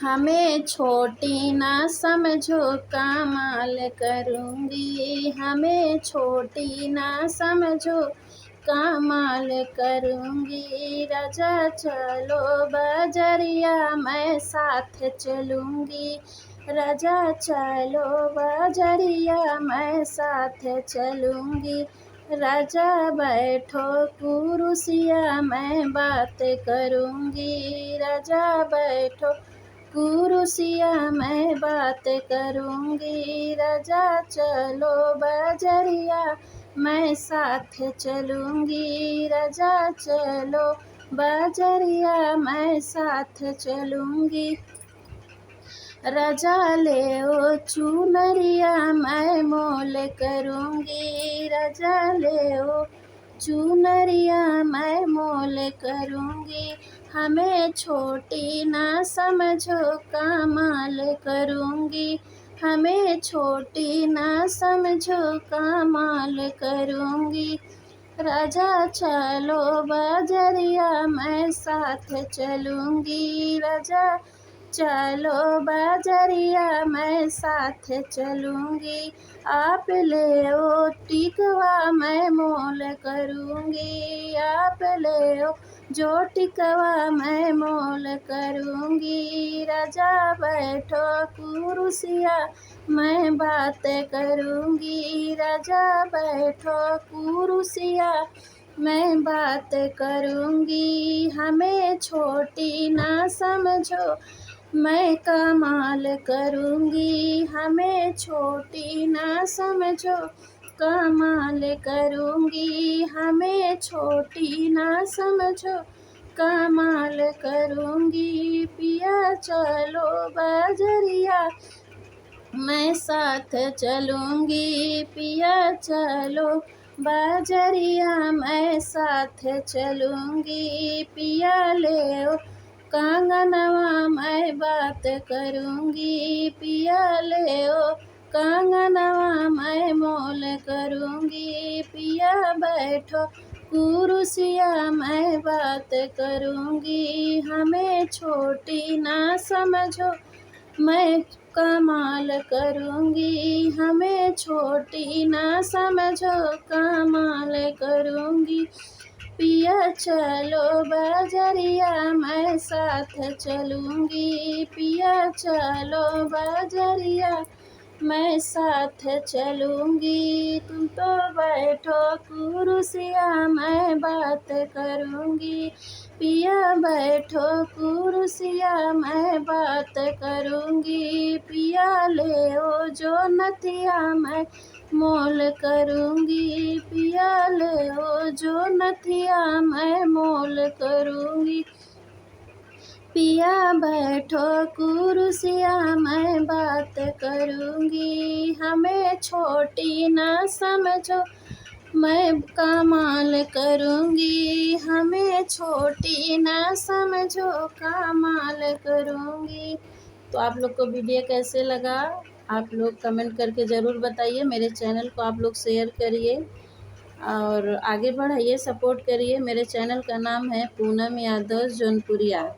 हमें छोटी ना समझो कमाल करूँगी, हमें छोटी ना समझो कमाल करूँगी। राजा चलो बजरिया मैं साथ चलूँगी, राजा चलो बजरिया मैं साथ चलूँगी। राजा बैठो कुर्सिया मैं बात करूँगी, राजा बैठो कुर्सिया मैं बात करूँगी। राजा चलो बजरिया मैं साथ चलूँगी, राजा चलो बजरिया मैं साथ चलूँगी। राजा ले ओ चुनरिया मैं मोल करूँगी, राजा ले ओ चुनरिया मैं मोल करूँगी। हमें छोटी ना समझो कमाल करूँगी, हमें छोटी ना समझो कमाल करूँगी। राजा चलो बजरिया मैं साथ चलूँगी, राजा चलो बजरिया मैं साथ चलूँगी। आप ले ओ टिकवा मैं मोल करूँगी, आप ले ओ जो टिकवा मैं मोल करूँगी। राजा बैठो कुर्सिया मैं बात करूँगी, राजा बैठो कुर्सिया मैं बात करूँगी। हमें छोटी ना समझो मैं कमाल करूँगी, हमें छोटी ना समझो कमाल करूँगी, हमें छोटी ना समझो कमाल करूँगी। पिया चलो बजरिया मैं साथ चलूँगी, पिया चलो बजरिया मैं साथ चलूँगी। पिया ले ओ कंगनवा मैं बात करूँगी, पिया ले ओ कंगनवा मैं मोल करूँगी। पिया बैठो कुर्सिया मैं बात करूँगी, हमें छोटी ना समझो मैं कमाल करूँगी, हमें छोटी ना समझो कमाल करूँगी। पिया चलो बजरिया मैं साथ चलूँगी, पिया चलो बजरिया मैं साथ चलूँगी। तुम तो बैठो कुर्सिया मैं बात करूँगी, पिया बैठो कुर्सिया मैं बात करूँगी। पिया ले ओ जो नथिया मैं मोल करूँगी, पिया ले ओ जो नथिया मैं मोल करूँगी। पिया बैठो कुर्सिया मैं बात करूँगी, हमें छोटी ना समझो मैं कमाल करूँगी, हमें छोटी ना समझो कमाल करूँगी। तो आप लोग को वीडियो कैसे लगा, आप लोग कमेंट करके ज़रूर बताइए। मेरे चैनल को आप लोग शेयर करिए और आगे बढ़ाइए, सपोर्ट करिए। मेरे चैनल का नाम है पूनम यादव जौनपुरिया।